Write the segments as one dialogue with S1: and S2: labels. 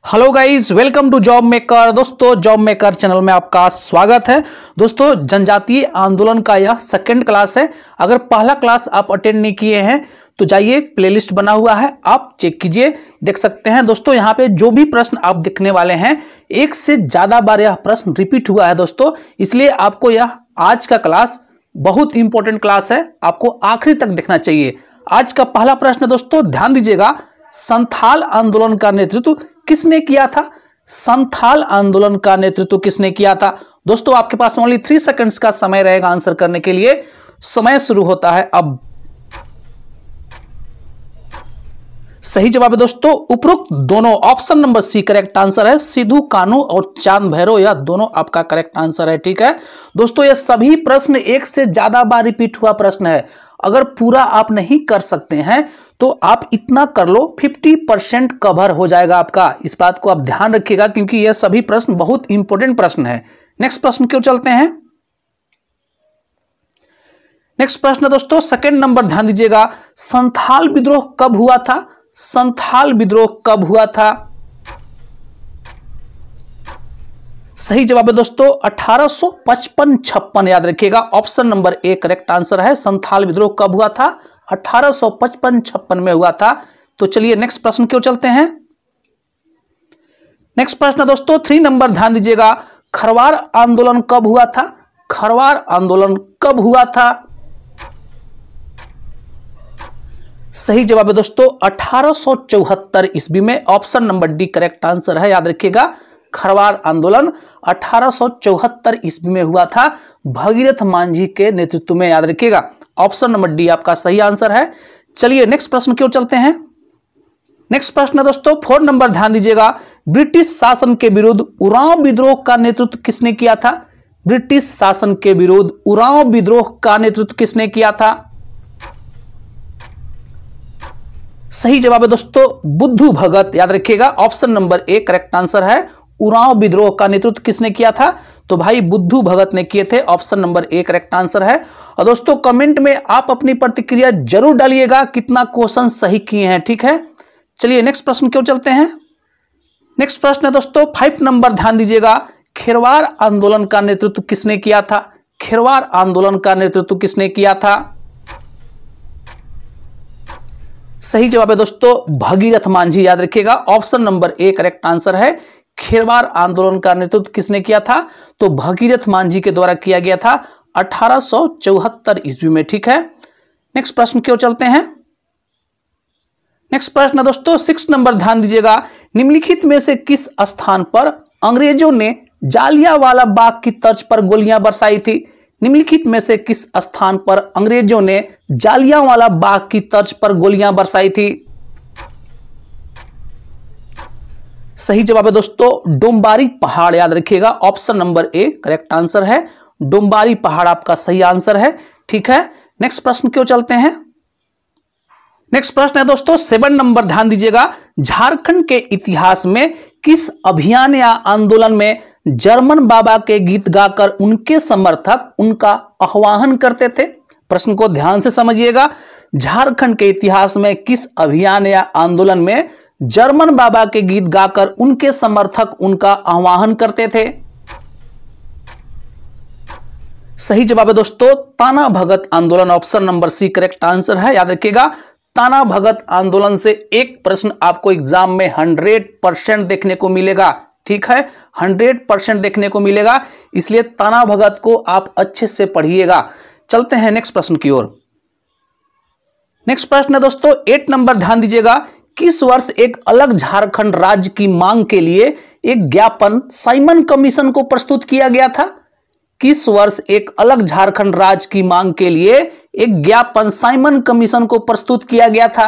S1: Hello guys, welcome to job maker. दोस्तों, job maker channel में आपका स्वागत है। दोस्तों, जनजातीय आंदोलन का यह सेकंड क्लास है। अगर पहला क्लास आप अटेंड नहीं किए हैं तो जाइए, प्लेलिस्ट बना हुआ है, आप चेक कीजिए, देख सकते हैं। दोस्तों, यहाँ पे जो भी प्रश्न आप देखने वाले हैं, एक से ज्यादा बार यह प्रश्न रिपीट हुआ है दोस्तों, इसलिए आपको यह आज का क्लास बहुत इंपॉर्टेंट क्लास है, आपको आखिरी तक देखना चाहिए। आज का पहला प्रश्न दोस्तों ध्यान दीजिएगा, संथाल आंदोलन का नेतृत्व किसने किया था? संथाल आंदोलन का नेतृत्व किसने किया था? दोस्तों, आपके पास ओनली 3 सेकंड्स का समय रहेगा आंसर करने के लिए। समय शुरू होता है अब। सही जवाब है दोस्तों उपरोक्त दोनों, option number C correct answer है। सिद्धू कान्हू और चांद भैरव, यह दोनों आपका करेक्ट आंसर है। ठीक है दोस्तों, यह सभी प्रश्न एक से ज्यादा बार रिपीट हुआ प्रश्न है। अगर पूरा आप नहीं कर सकते हैं तो आप इतना कर लो, 50% कवर हो जाएगा आपका। इस बात को आप ध्यान रखिएगा क्योंकि यह सभी प्रश्न बहुत इंपॉर्टेंट प्रश्न है। नेक्स्ट प्रश्न क्यों चलते हैं। नेक्स्ट प्रश्न दोस्तों सेकंड नंबर, ध्यान दीजिएगा, संथाल विद्रोह कब हुआ था? संथाल विद्रोह कब हुआ था? सही जवाब है दोस्तों 1855-56, याद रखिएगा। Option number A correct answer है। संथाल विद्रोह कब हुआ था? 1855-56 में हुआ था। तो चलिए नेक्स्ट प्रश्न क्यों चलते हैं। नेक्स्ट प्रश्न दोस्तों 3 नंबर, ध्यान दीजिएगा, खरवार आंदोलन कब हुआ था? खरवार आंदोलन कब हुआ था? सही जवाब है दोस्तों 1874 ईस्वी में। Option number D correct answer है, याद रखिएगा। खरवार आंदोलन 1874 ईस्वी में हुआ था, भगीरथ मांझी के नेतृत्व में, याद रखिएगा। ऑप्शन नंबर डी आपका सही आंसर है। चलिए नेक्स्ट प्रश्न क्यों चलते हैं। नेक्स्ट प्रश्न दोस्तों 4 नंबर, ध्यान दीजिएगा, ब्रिटिश शासन के विरुद्ध उरांव विद्रोह का नेतृत्व किसने किया था? ब्रिटिश शासन के विरुद्ध उरांव विद्रोह का नेतृत्व किसने किया था? सही जवाब है दोस्तों बुद्धू भगत, याद रखिएगा। Option number A correct answer है। उरांव विद्रोह का नेतृत्व किसने किया था? तो भाई बुद्धू भगत ने किए थे। Option number A correct answer है। और दोस्तों कमेंट में आप अपनी प्रतिक्रिया जरूर डालिएगा, कितना क्वेश्चन सही किए हैं। ठीक है, चलिए नेक्स्ट प्रश्न क्यों चलते हैं। नेक्स्ट प्रश्न है दोस्तों 5 नंबर, ध्यान दीजिएगा, खिरवार आंदोलन का नेतृत्व किसने किया था? खिरवार आंदोलन का नेतृत्व किसने किया था? सही जवाब है दोस्तों भगीरथ मांझी, याद रखिएगा। Option number A correct answer है। खिरवार आंदोलन का नेतृत्व किसने किया था? तो भगीरथ मांझी के द्वारा किया गया था 1874 ईस्वी में। ठीक है, नेक्स्ट प्रश्न क्यों चलते हैं। नेक्स्ट प्रश्न दोस्तों 6 नंबर, ध्यान दीजिएगा, निम्नलिखित में से किस स्थान पर अंग्रेजों ने जालियांवाला बाग की तर्ज पर गोलियां बरसाई थी? निम्नलिखित में से किस स्थान पर अंग्रेजों ने जालियांवाला बाग की तर्ज पर गोलियां बरसाई थी? सही जवाब है दोस्तों डोम्बारी पहाड़, याद रखिएगा। Option number A correct answer है। डोम्बारी पहाड़ आपका सही आंसर है। ठीक है, नेक्स्ट प्रश्न क्यों चलते हैं। नेक्स्ट प्रश्न है दोस्तों 7 नंबर, ध्यान दीजिएगा, झारखंड के इतिहास में किस अभियान या आंदोलन में जर्मन बाबा के गीत गाकर उनके समर्थक उनका आह्वान करते थे? प्रश्न को ध्यान से समझिएगा। झारखंड के इतिहास में किस अभियान या आंदोलन में जर्मन बाबा के गीत गाकर उनके समर्थक उनका आह्वान करते थे? सही जवाब है दोस्तों ताना भगत आंदोलन। Option number C correct answer है, याद रखिएगा। ताना भगत आंदोलन से एक प्रश्न आपको एग्जाम में 100% देखने को मिलेगा। ठीक है, 100% देखने को मिलेगा, इसलिए ताना भगत को आप अच्छे से पढ़िएगा। चलते हैं नेक्स्ट प्रश्न की ओर। नेक्स्ट प्रश्न है दोस्तों 8 नंबर, ध्यान दीजिएगा, किस वर्ष एक अलग झारखंड राज्य की मांग के लिए एक ज्ञापन साइमन कमीशन को प्रस्तुत किया गया था? किस वर्ष एक अलग झारखंड राज्य की मांग के लिए एक ज्ञापन साइमन कमीशन को प्रस्तुत किया गया था?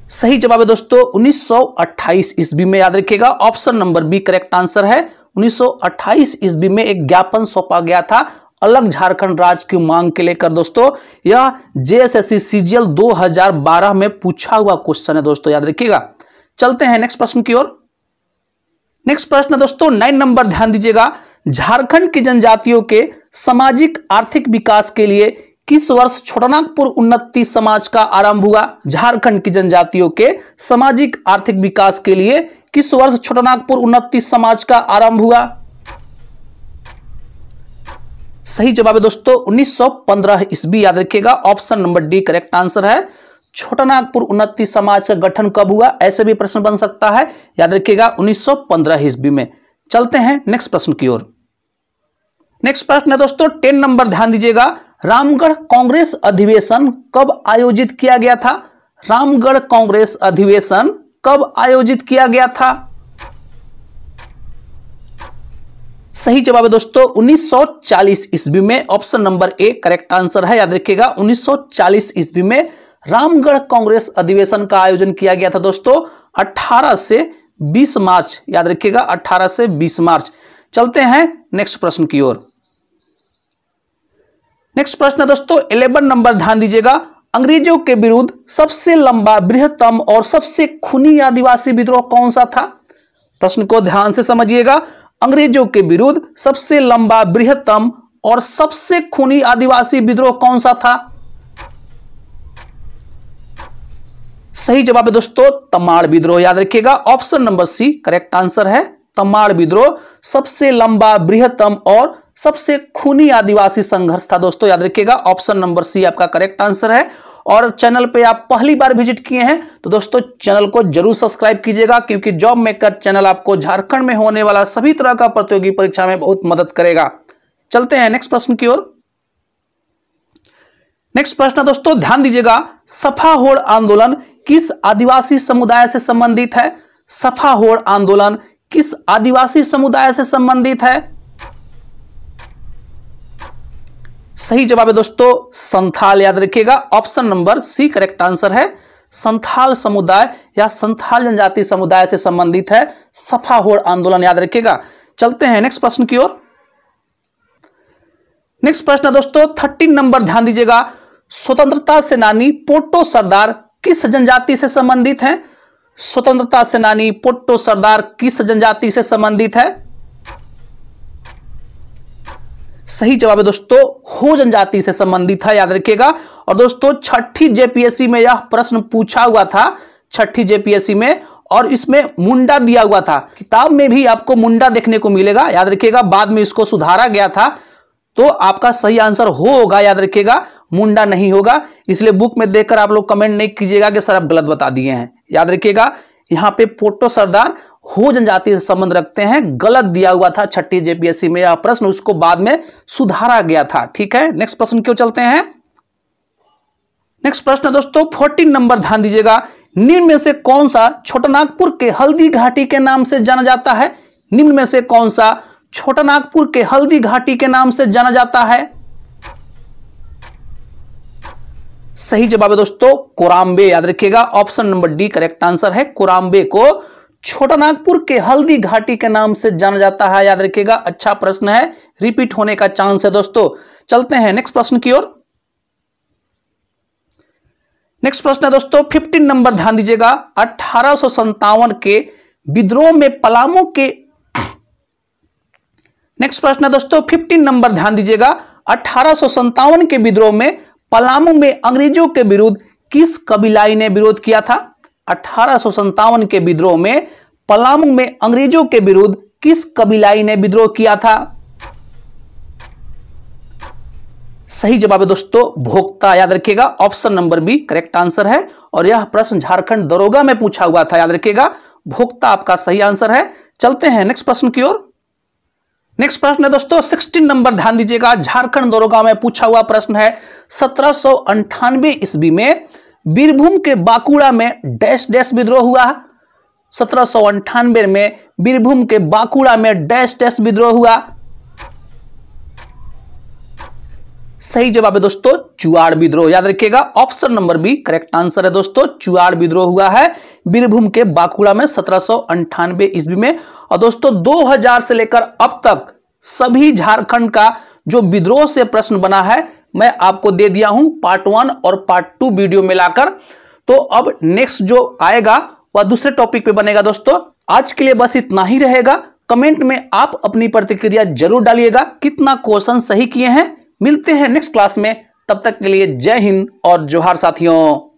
S1: सही जवाब है दोस्तों 1928 ईस्वी में, याद रखिएगा। Option number B correct answer है। 1928 ईस्वी में एक ज्ञापन सौंपा गया था अलग झारखंड राज्य की मांग के लेकर। दोस्तों यह जेएसएससी सीजीएल 2012 में पूछा हुआ क्वेश्चन है दोस्तों, याद रखिएगा। चलते हैं नेक्स्ट प्रश्न की ओर। नेक्स्ट प्रश्न दोस्तों 9 नंबर, ध्यान दीजिएगा, झारखंड की जनजातियों के सामाजिक आर्थिक विकास के लिए किस वर्ष छोटानागपुर उन्नति समाज का आरंभ हुआ? झारखंड की जनजातियों के सामाजिक आर्थिक विकास के लिए किस वर्ष छोटानागपुर उन्नति समाज का आरंभ हुआ? सही जवाब है दोस्तों 1915 ईस्वी। याद रखिएगा, option number D correct answer है। छोटानागपुर उन्नति समाज का गठन कब हुआ, ऐसे भी प्रश्न बन सकता है। याद रखिएगा 1915 ईस्वी में। चलते हैं नेक्स्ट प्रश्न की ओर। नेक्स्ट प्रश्न है दोस्तों 10 नंबर, ध्यान दीजिएगा। रामगढ़ कांग्रेस अधिवेशन कब आयोजित किया गया था? रामगढ़ कांग्रेस अधिवेशन कब आयोजित किया गया था? सही जवाब है दोस्तों 1940 ईस्वी में। Option number A correct answer है। याद रखिएगा 1940 ईस्वी में रामगढ़ कांग्रेस अधिवेशन का आयोजन किया गया था दोस्तों 18 से 20 मार्च। याद रखिएगा 18 से 20 मार्च। चलते हैं नेक्स्ट प्रश्न की ओर। नेक्स्ट प्रश्न है दोस्तों 11 नंबर, ध्यान दीजिएगा। अंग्रेजों के विरुद्ध सबसे लंबा, बृहत्तम और सबसे खूनी आदिवासी विद्रोह कौन सा था? प्रश्न को ध्यान से समझिएगा। अंग्रेजों के विरुद्ध सबसे लंबा, बृहत्तम और सबसे खूनी आदिवासी विद्रोह कौन सा था? सही जवाब है दोस्तों तमाड़ विद्रोह। याद रखिएगा option number C correct answer है। तमाड़ विद्रोह सबसे लंबा, बृहत्तम और सबसे खूनी आदिवासी संघर्ष था दोस्तों। याद रखिएगा ऑप्शन नंबर सी आपका करेक्ट आंसर है। और चैनल पे आप पहली बार विजिट किए हैं तो दोस्तों चैनल को जरूर सब्सक्राइब कीजिएगा, क्योंकि जॉब मेकर चैनल आपको झारखंड में होने वाला सभी तरह का प्रतियोगी परीक्षा में बहुत मदद करेगा। चलते हैं नेक्स्ट प्रश्न की ओर। नेक्स्ट प्रश्न दोस्तों ध्यान दीजिएगा। सफा होड़ आंदोलन किस आदिवासी समुदाय से संबंधित है? सफा होड़ आंदोलन किस आदिवासी समुदाय से संबंधित है? सही जवाब है दोस्तों संथाल। याद रखिएगा option number C correct answer है। संथाल समुदाय या संथाल जनजाति समुदाय से संबंधित है सफा होड़ आंदोलन। याद रखिएगा। चलते हैं नेक्स्ट प्रश्न की ओर। नेक्स्ट प्रश्न दोस्तों 13 नंबर, ध्यान दीजिएगा। स्वतंत्रता सेनानी पोटो सरदार किस जनजाति से संबंधित है? स्वतंत्रता सेनानी पोटो सरदार किस जनजाति से संबंधित है? सही जवाब है दोस्तों हो जनजाति से संबंधित है। याद रखिएगा। और दोस्तों छठी जेपीएससी में यह प्रश्न पूछा हुआ था, छठी जेपीएससी में, और इसमें मुंडा दिया हुआ था। किताब में भी आपको मुंडा देखने को मिलेगा। याद रखिएगा बाद में इसको सुधारा गया था, तो आपका सही आंसर होगा। याद रखिएगा मुंडा नहीं होगा, इसलिए बुक में देखकर आप लोग कमेंट नहीं कीजिएगा कि सर आप गलत बता दिए हैं। याद रखिएगा यहाँ पे पोटो सरदार हो जनजाति से संबंध रखते हैं, गलत दिया हुआ था छठी जेपीएससी में यह प्रश्न, उसको बाद में सुधारा गया था। ठीक है, नेक्स्ट प्रश्न क्यों चलते हैं। नेक्स्ट प्रश्न दोस्तों 14 नंबर, ध्यान दीजिएगा। निम्न में से कौन सा छोटानागपुर के हल्दी घाटी के नाम से जाना जाता है? निम्न में से कौन सा छोटानागपुर के हल्दी घाटी के नाम से जाना जाता है? सही जवाब है दोस्तों कोराम्बे। याद रखिएगा option number D correct answer है। कोराम्बे को छोटानागपुर के हल्दी घाटी के नाम से जाना जाता है। याद रखिएगा अच्छा प्रश्न है, रिपीट होने का चांस है दोस्तों। चलते हैं नेक्स्ट प्रश्न की ओर। नेक्स्ट प्रश्न है दोस्तों 15 नंबर, ध्यान दीजिएगा। 1857 के विद्रोह में पलामू के नेक्स्ट प्रश्न है दोस्तों 15 नंबर, ध्यान दीजिएगा। 1857 के विद्रोह में पलामू में अंग्रेजों के विरुद्ध किस कबीलाई ने विरोध किया था? 1857 के विद्रोह में पलामू में अंग्रेजों के विरुद्ध किस कबीलाई ने विद्रोह किया था? सही जवाब है दोस्तों भोक्ता। याद रखिएगा option number B correct answer है। और यह प्रश्न झारखंड दरोगा में पूछा हुआ था। याद रखिएगा भोक्ता आपका सही आंसर है। चलते हैं नेक्स्ट प्रश्न की ओर। नेक्स्ट प्रश्न है दोस्तों 16 नंबर, ध्यान दीजिएगा। झारखंड दरोगा में पूछा हुआ प्रश्न है 1798 ईस्वी में बीरभूम के बांकुड़ा में डैश डैश विद्रोह हुआ। 1798 में बीरभूम के बांकुड़ा में डैश डैश विद्रोह हुआ। सही जवाब है दोस्तों चुआड़ विद्रोह। याद रखिएगा option number B correct answer है दोस्तों, चुआड़ विद्रोह हुआ है बीरभूम के बांकुड़ा में 1798 ईस्वी में। और दोस्तों 2000 से लेकर अब तक सभी झारखंड का जो विद्रोह से प्रश्न बना है मैं आपको दे दिया हूं पार्ट 1 और पार्ट 2 वीडियो मिलाकर। तो अब नेक्स्ट जो आएगा वह दूसरे टॉपिक पे बनेगा दोस्तों। आज के लिए बस इतना ही रहेगा। कमेंट में आप अपनी प्रतिक्रिया जरूर डालिएगा कितना क्वेश्चन सही किए हैं। मिलते हैं नेक्स्ट क्लास में, तब तक के लिए जय हिंद और जोहार साथियों।